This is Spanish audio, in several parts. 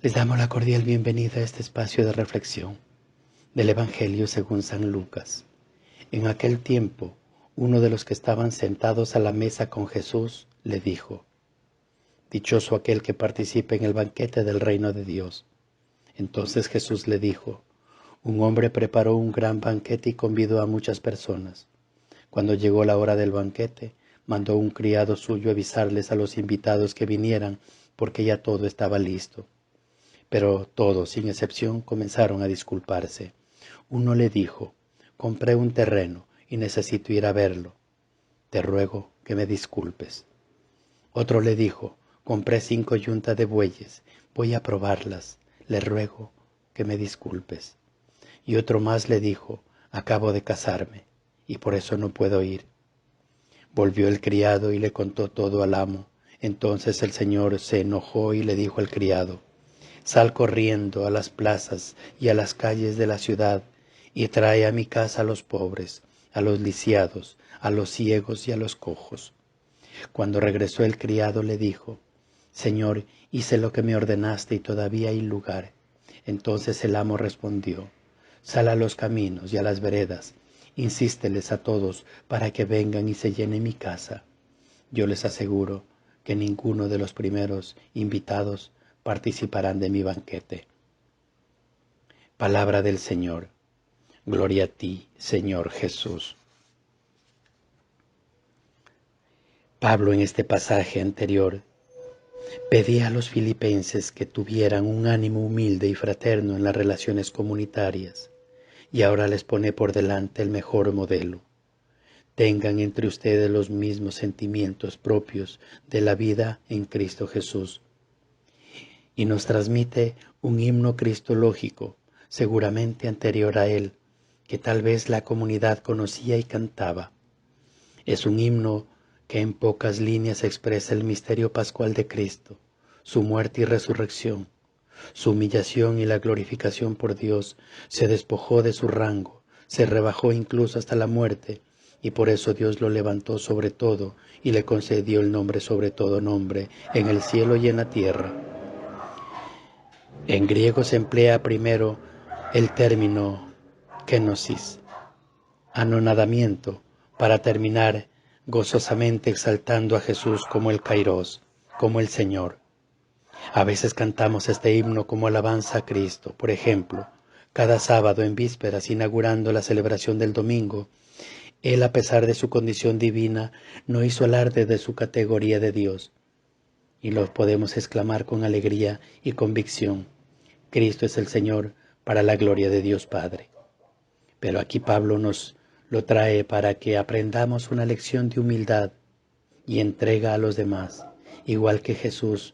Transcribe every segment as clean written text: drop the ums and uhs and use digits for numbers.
Les damos la cordial bienvenida a este espacio de reflexión del Evangelio según San Lucas. En aquel tiempo, uno de los que estaban sentados a la mesa con Jesús le dijo: Dichoso aquel que participe en el banquete del reino de Dios. Entonces Jesús le dijo: Un hombre preparó un gran banquete y convidó a muchas personas. Cuando llegó la hora del banquete, mandó un criado suyo avisarles a los invitados que vinieran, porque ya todo estaba listo. Pero todos, sin excepción, comenzaron a disculparse. Uno le dijo: Compré un terreno y necesito ir a verlo. Te ruego que me disculpes. Otro le dijo: Compré 5 yuntas de bueyes, voy a probarlas. Le ruego que me disculpes. Y otro más le dijo: Acabo de casarme y por eso no puedo ir. Volvió el criado y le contó todo al amo. Entonces el señor se enojó y le dijo al criado: Sal corriendo a las plazas y a las calles de la ciudad y trae a mi casa a los pobres, a los lisiados, a los ciegos y a los cojos. Cuando regresó el criado le dijo: Señor, hice lo que me ordenaste y todavía hay lugar. Entonces el amo respondió: Sal a los caminos y a las veredas, insísteles a todos para que vengan y se llene mi casa. Yo les aseguro que ninguno de los primeros invitados participarán de mi banquete. Palabra del Señor. Gloria a ti, Señor Jesús. Pablo, en este pasaje anterior, pedía a los filipenses que tuvieran un ánimo humilde y fraterno en las relaciones comunitarias, y ahora les pone por delante el mejor modelo. Tengan entre ustedes los mismos sentimientos propios de la vida en Cristo Jesús. Y nos transmite un himno cristológico, seguramente anterior a él, que tal vez la comunidad conocía y cantaba. Es un himno que en pocas líneas expresa el misterio pascual de Cristo, su muerte y resurrección, su humillación y la glorificación por Dios. Se despojó de su rango, se rebajó incluso hasta la muerte, y por eso Dios lo levantó sobre todo y le concedió el nombre sobre todo nombre, en el cielo y en la tierra. En griego se emplea primero el término kenosis, anonadamiento, para terminar gozosamente exaltando a Jesús como el Kairos, como el Señor. A veces cantamos este himno como alabanza a Cristo. Por ejemplo, cada sábado en vísperas, inaugurando la celebración del domingo, Él, a pesar de su condición divina, no hizo alarde de su categoría de Dios. Y lo podemos exclamar con alegría y convicción: Cristo es el Señor, para la gloria de Dios Padre. Pero aquí Pablo nos lo trae para que aprendamos una lección de humildad y entrega a los demás. Igual que Jesús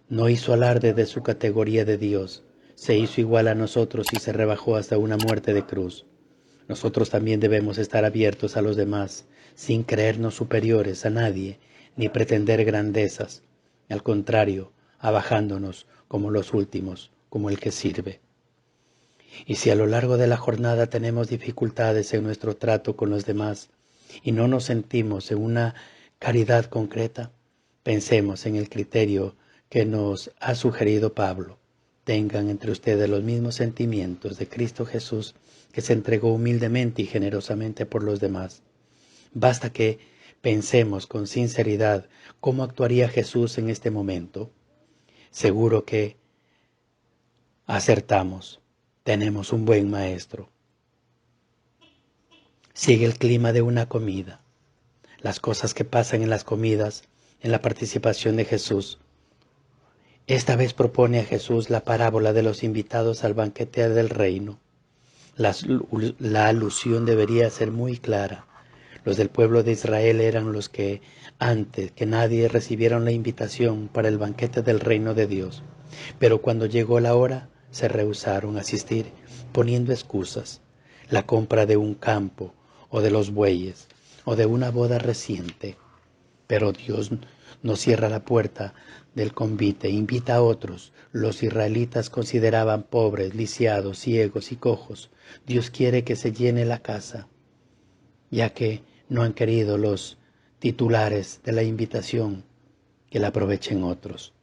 no hizo alarde de su categoría de Dios, se hizo igual a nosotros y se rebajó hasta una muerte de cruz. Nosotros también debemos estar abiertos a los demás, sin creernos superiores a nadie, ni pretender grandezas. Al contrario, abajándonos como los últimos, como el que sirve. Y si a lo largo de la jornada tenemos dificultades en nuestro trato con los demás y no nos sentimos en una caridad concreta, pensemos en el criterio que nos ha sugerido Pablo. Tengan entre ustedes los mismos sentimientos de Cristo Jesús, que se entregó humildemente y generosamente por los demás. Basta que pensemos con sinceridad cómo actuaría Jesús en este momento. Seguro que acertamos. Tenemos un buen maestro. Sigue el clima de una comida. Las cosas que pasan en las comidas, en la participación de Jesús. Esta vez propone a Jesús la parábola de los invitados al banquete del reino. La alusión debería ser muy clara. Los del pueblo de Israel eran los que, antes que nadie, recibieron la invitación para el banquete del reino de Dios. Pero cuando llegó la hora, se rehusaron a asistir, poniendo excusas: la compra de un campo, o de los bueyes, o de una boda reciente. Pero Dios no cierra la puerta del convite, invita a otros. Los israelitas consideraban pobres, lisiados, ciegos y cojos. Dios quiere que se llene la casa, ya que no han querido los titulares de la invitación, que la aprovechen otros.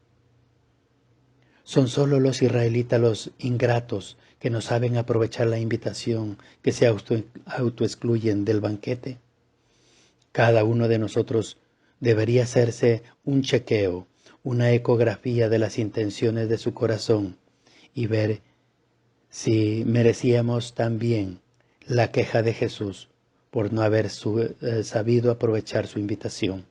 Son solo los israelitas los ingratos que no saben aprovechar la invitación, que se autoexcluyen del banquete. Cada uno de nosotros debería hacerse un chequeo, una ecografía de las intenciones de su corazón y ver si merecíamos también la queja de Jesús por no haber sabido aprovechar su invitación.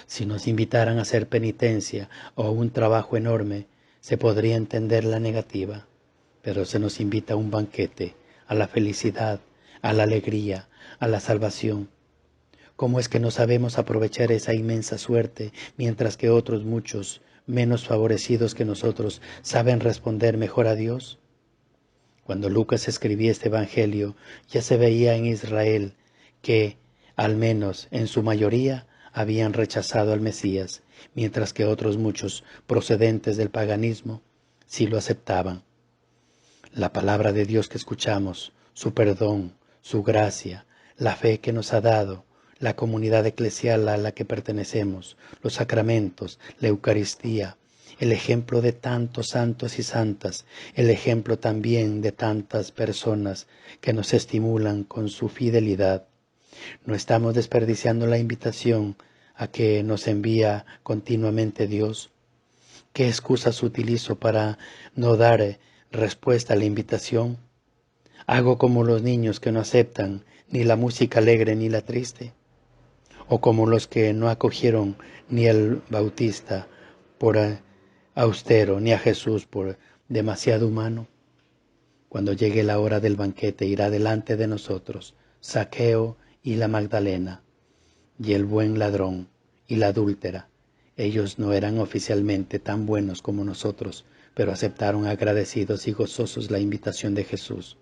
Si nos invitaran a hacer penitencia o un trabajo enorme, se podría entender la negativa, pero se nos invita a un banquete, a la felicidad, a la alegría, a la salvación. ¿Cómo es que no sabemos aprovechar esa inmensa suerte, mientras que otros muchos, menos favorecidos que nosotros, saben responder mejor a Dios? Cuando Lucas escribía este evangelio, ya se veía en Israel que, al menos en su mayoría, habían rechazado al Mesías, mientras que otros muchos, procedentes del paganismo, sí lo aceptaban. La palabra de Dios que escuchamos, su perdón, su gracia, la fe que nos ha dado, la comunidad eclesial a la que pertenecemos, los sacramentos, la Eucaristía, el ejemplo de tantos santos y santas, el ejemplo también de tantas personas que nos estimulan con su fidelidad. No estamos desperdiciando la invitación a que nos envía continuamente Dios. ¿Qué excusas utilizo para no dar respuesta a la invitación? ¿Hago como los niños que no aceptan ni la música alegre ni la triste? ¿O como los que no acogieron ni al Bautista por austero, ni a Jesús por demasiado humano? Cuando llegue la hora del banquete, irá delante de nosotros Zaqueo y la Magdalena, y el buen ladrón y la adúltera. Ellos no eran oficialmente tan buenos como nosotros, pero aceptaron agradecidos y gozosos la invitación de Jesús.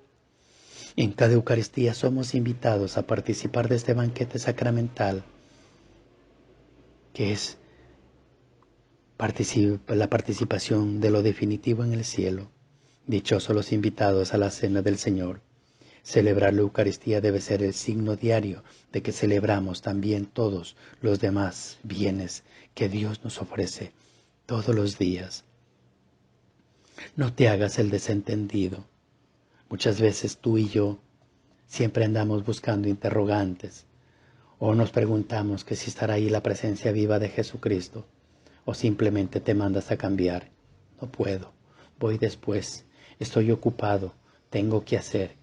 En cada Eucaristía somos invitados a participar de este banquete sacramental, que es la participación de lo definitivo en el cielo. Dichosos los invitados a la cena del Señor. Celebrar la Eucaristía debe ser el signo diario de que celebramos también todos los demás bienes que Dios nos ofrece todos los días. No te hagas el desentendido. Muchas veces tú y yo siempre andamos buscando interrogantes o nos preguntamos que si estará ahí la presencia viva de Jesucristo o simplemente te mandas a cambiar. No puedo, voy después, estoy ocupado, tengo que hacer.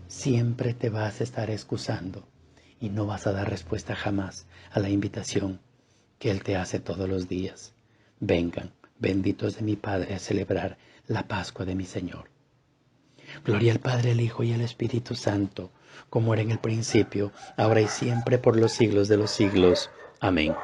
Siempre te vas a estar excusando y no vas a dar respuesta jamás a la invitación que Él te hace todos los días. Vengan, benditos de mi Padre, a celebrar la Pascua de mi Señor. Gloria al Padre, al Hijo y al Espíritu Santo, como era en el principio, ahora y siempre, por los siglos de los siglos. Amén.